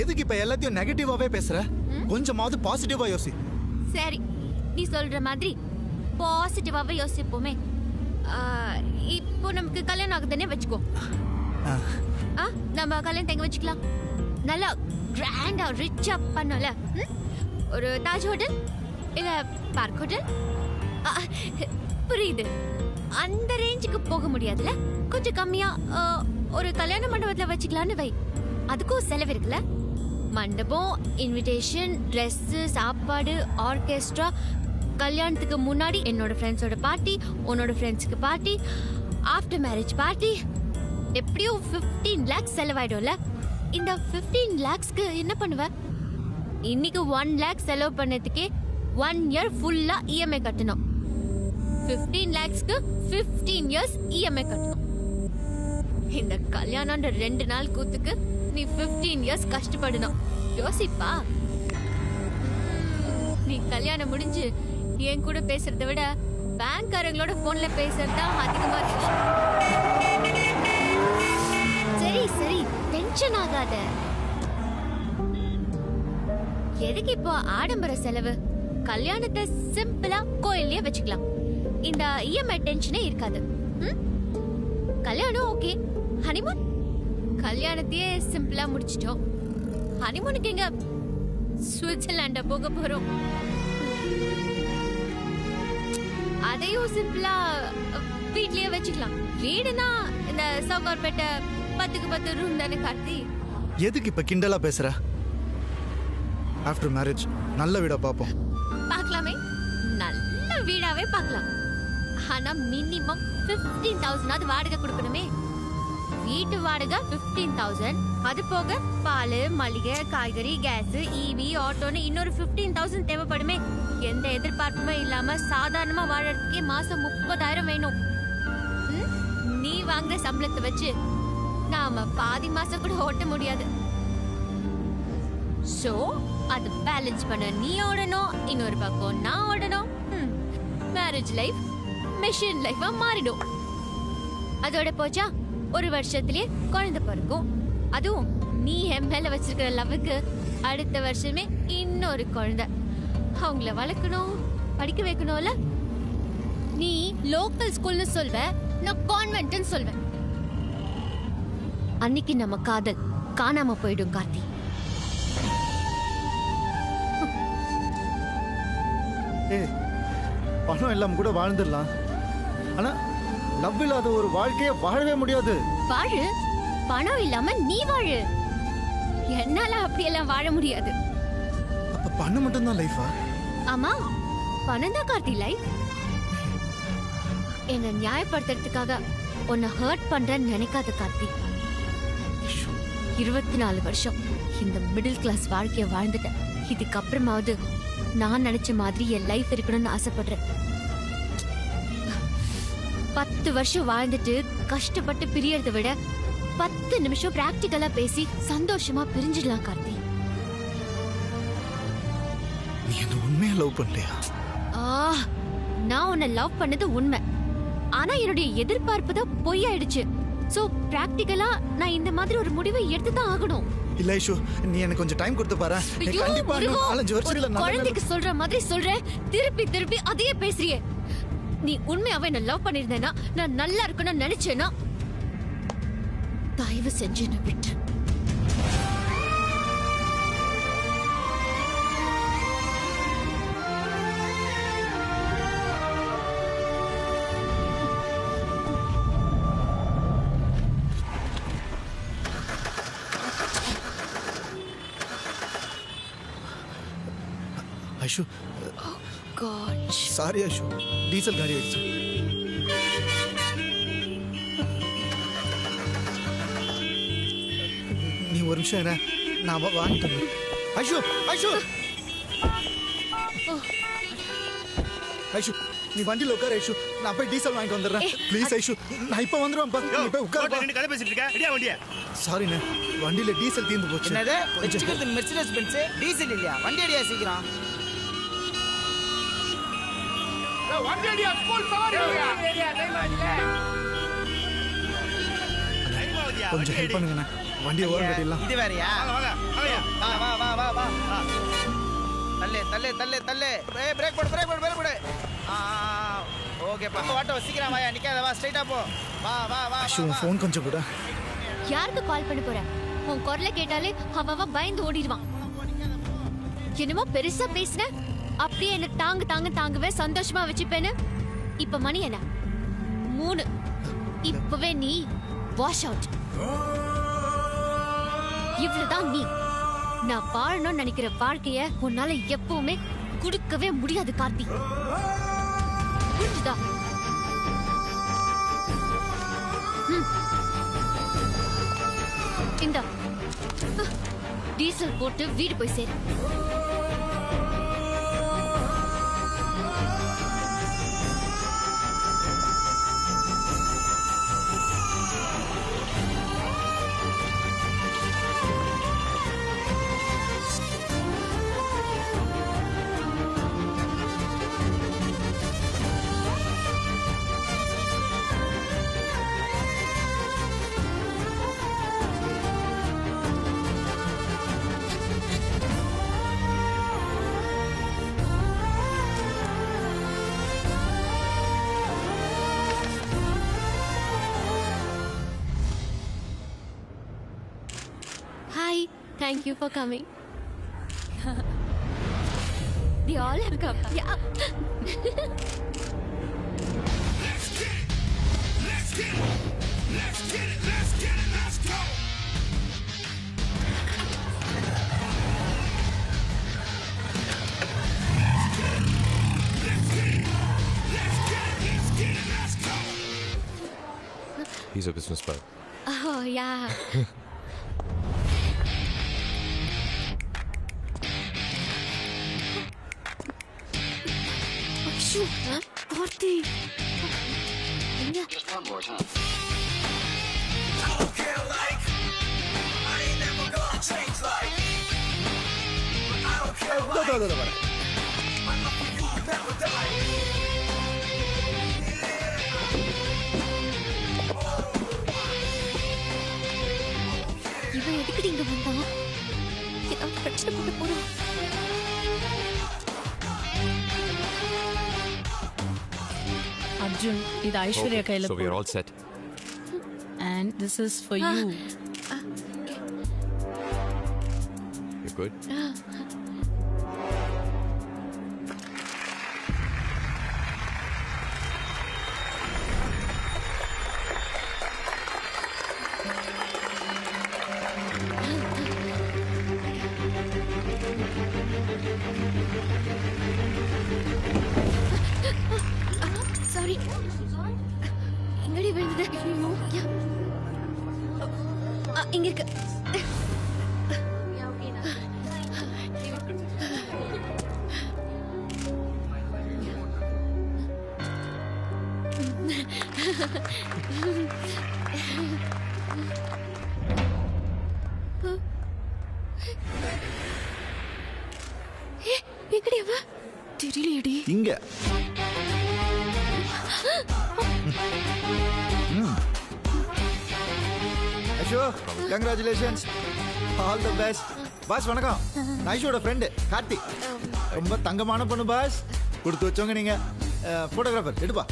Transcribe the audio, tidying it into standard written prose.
எதுக்கு இப்ப எல்லாத்தையும் நெகட்டிவாவே பேசுற? கொஞ்சமாவது பாசிட்டிவா யோசி. சரி, நீ சொல்ற மாதிரி பாசிட்டிவாவே யோசிப்போமே. இப்போ நமக்கு கல்யாணம் ஆகுதுன்னே வச்சுக்கோ. நம்ம கல்யாணம் எங்க வச்சுக்கலாம்? நல்லா கிராண்டா ரிச்சா பண்ணல. ஒரு தாஜ் ஹோட்டல் இல்ல பார்க் ஹோட்டல். புரியுது. அந்த ரேஞ்சுக்கு போக முடியாதுல, கொஞ்சம் கம்மியா ஒரு கல்யாண மண்டபத்துல வச்சுக்கலான்னு வை. அதுக்கும் செலவு இருக்குல்ல. மண்டபம், இன்விடேஷன், ட்ரெஸ், சாப்பாடு, ஆர்கெஸ்ட்ரா, கல்யாணத்துக்கு முன்னாடி என்னோட ஃப்ரெண்ட்ஸோட பார்ட்டி, உன்னோட ஃப்ரெண்ட்ஸ்க்கு பார்ட்டி, ஆஃப்டர் மேரேஜ் பார்ட்டி, எப்படியும் 15 lakhs செலவாயிடும்ல. இந்த 15 lakhsக்கு என்ன பண்ணுவ? இன்னைக்கு 1 lakh செலவு பண்ணதுக்கே 1 year ஃபுல்லா இஎம்ஐ கட்டணும். 15 lakhsக்கு 15 years இஎம்ஐ கட்டணும். இந்த கல்யாணம்ன்ற 2 நாள் கூத்துக்கு நீ 15 years கஷ்டப்படணும். யோசிப்பா. நீ கல்யாணம் முடிஞ்சு என் கூட பேசுறதை விட பேங்க்காரங்களோட போன்ல பேசுறதா அதிகமா இருக்கு. சரி சரி, டென்ஷன் ஆகாத. எதுக்கு இப்போ ஆடம்பர செலவு? கல்யாணத்தை சிம்பிளா கோயிலே வச்சுக்கலாம். இந்த இஎம்ஐ டென்ஷனே இருக்காது. கல்யாணம் ஓகே. ஹனிமூன்? கல்யாணத்தையே சிம்பிளா முடிச்சிட்டோம். ஹனிமூனுக்கு எங்க சுவிட்சர்லாண்ட போக போறோம். அதையும் சிம்பிளா வீட்லயே வச்சுக்கலாம். வீடுனா இந்த சவுகார்பேட்டை 10க்கு 10 ரூம் தானே கார்த்தி. எதுக்கு இப்ப கிண்டலா பேசுற? ஆஃப்டர் மேரேஜ் நல்ல வீடா பாப்போம். பார்க்கலாமே, நல்ல வீடாவே பார்க்கலாம். ஆனா மினிமம் 15,000 வாடகை கொடுக்கணுமே. வீட்டு வாடகை 15,000. அது போக பால், மளிகை, காய்கறி, கேஸ், ஈவி, ஆட்டோன்னு இன்னொரு 15,000 தேவைப்படுமே. எந்த எதிர்பார்ப்புமே இல்லாம சாதாரணமா வாழறதுக்கே மாசம் 30,000 வேணும். நீ வாங்குற சம்பளத்தை வச்சு நாம பாதி மாசம் கூட ஓட்ட முடியாது. சோ அது பேலன்ஸ் பண்ண நீ ஓடணும், இன்னொரு பக்கம் நான் ஓடணும். மேரேஜ் லைஃப் மெஷின் லைஃபா மாறிடும். அதோட போச்சா, ஒரு வருஷத்துலயே குழந்தை பிறக்கும். அதுவும் நீ என் மேல வச்சிருக்கிற லவ்வுக்கு அடுத்த வருஷமே இன்னொரு குழந்தை. அவங்கள வளர்க்கணும், படிக்க வைக்கணும்ல. நீ லோக்கல் ஸ்கூல்னு சொல்வ, நான் கான்வென்ட்னு சொல்வேன். அன்னைக்கு நம்ம காதல் காணாம போயிடும் கார்த்தி. பணம் எல்லாம் கூட வாழ்ந்துடலாம், ஆனா லவ் இல்லாத ஒரு வாழ்க்கைய வாழவே முடியாது. வாழு, பணம் இல்லாம நீ வாழு. என்னால அப்படியெல்லாம் வாழ முடியாது. அப்ப பணம் மட்டும் தான் லைஃபா? ஆமா, பணம் தான் கார்த்தி லைஃப். என்ன நியாயப்படுத்துறதுக்காக உன்னை ஹர்ட் பண்றேன்னு நினைக்காத கார்த்தி. 24 வருஷம் இந்த மிடில் கிளாஸ் வாழ்க்கைய வாழ்ந்துட்டேன். இதுக்கப்புறமாவது நான் நினைச்ச மாதிரி என் லைஃப் இருக்கணும்னு ஆசைப்படுறேன். 10 வருஷம் வாழ்ந்துட்டு கஷ்டப்பட்டு பிரியறதை விட 10 நிமிஷம் பிராக்டிகலா பேசி சந்தோஷமா பிரிஞ்சிடலாம் கார்த்தி. நீ என்ன உண்மையா லவ் பண்ணலையா? நான் உன்னை லவ் பண்ணது உண்மை. ஆனா என்னுடைய எதிர்பார்ப்பு தான் பொய்யாயிடுச்சு. சோ பிராக்டிகலா நான் இந்த மாதிரி ஒரு முடிவை எடுத்து தான் ஆகணும். இல்ல ஐஷு, நீ எனக்கு கொஞ்சம் டைம் கொடுத்து பாரு. கண்டிப்பா 4-5 வருஷத்துல நான் குழந்தைக்கு சொல்ற மாதிரி சொல்றேன். திருப்பி திருப்பி அதையே பேசுறியே. நீ உண்மையாவே என்ன லவ் பண்ணிருந்தேனா, நான் நல்லா இருக்கணும்னு நினைச்சேனா, தயவு செஞ்சு என்ன விட்டு. Aishu, God. Sorry Aishu, diesel காலி ஆயிடுச்சு. நீ ஒரு நிமிஷம் இரு, நான் வாங்கிட்டு வரேன். ஐஷு, ஐஷு, ஐஷு, நீ வண்டியில் உட்காரு ஐஷு, நான் போய் டீசல் வாங்கிட்டு வந்துடுறேன். ப்ளீஸ் ஐஷு, நான் இப்போ வந்துடுவேன்ப்பா. நீ போய் உட்காரு. கதை பேசிட்டு இருக்க, ரெடியா வண்டியா? சாரிண்ணே, வண்டியில டீசல் தீர்ந்து போச்சு. என்னது வெச்சிக்கிறது மெர்சிடஸ் பென்ஸ், டீசல் இல்லையா? வண்டி அடியா சீக்கிரம். வண்டி அடியா, ஸ்கூல் சவாரி ஏரியா டைம் ஆயிடுச்சு. கொஞ்சம் ஹெல்ப் பண்ணுங்கண்ணே, வண்டியை ஓரம் கட்டிடலாம். இது வேறயா? வாங்க வாங்க வாங்க. தள்ளு தள்ளு தள்ளு பிரேக் போடு பிரேக் போடு பிரேக் போடு ஓகேப்பா ஆட்டோ சீக்கிரம் வாயா நிக்காத வா ஸ்ட்ரைட்டா போ வா வா வா ஐஷு ஃபோன் கொஞ்சம் கூட. யாருக்கு கால் பண்ண போற? உன் குரலை கேட்டாலே அவ பயந்து ஓடிடுவான். என்னமோ பெருசா பேசுன, அப்படியே என்ன தாங்குவே சந்தோஷமா வச்சுப்பேன்னு. இப்ப மணி என்ன? 3. இப்பவே நீ வாஷ் அவுட். இவ்வளவுதான் நீ. நான் வாழணும்னு நினைக்கிற வாழ்க்கைய உன்னால எப்பவுமே கொடுக்கவே முடியாது கார்த்தி. புரிஞ்சுதா? இந்தா டீசல் போட்டு வீடு போய் சேரு. Hi, thank you for coming. They all have come. Yeah. Let's go. He's a businessman. Oh, yeah. Shoot, huh? Karthi. Just one more time. I don't care like I ain't never gonna change like but I don't care like my love for you will never die. இவன் எதுக்குடி இங்க வந்தான்? ஏதாவது பிரச்சனை பண்ண போறான். Arjun, இது ஐஸ்வர்யா கையில So we are all set. and this is for you. You're good? Sorry. எங்கடி விழுந்தது? ஐயோ. இங்க இருக்கு. எங்கடி அவ? தெரியலையடி. இங்க Aishu congratulations, all the best. Boss வணக்கம். நான் ஐஷுவோட ஃப்ரெண்டு கார்த்தி. ரொம்ப தங்கமான பொண்ணு பாஸ். கொடுத்து வச்சவங்க நீங்க. ஃபோட்டோகிராஃபர் எடுப்பா.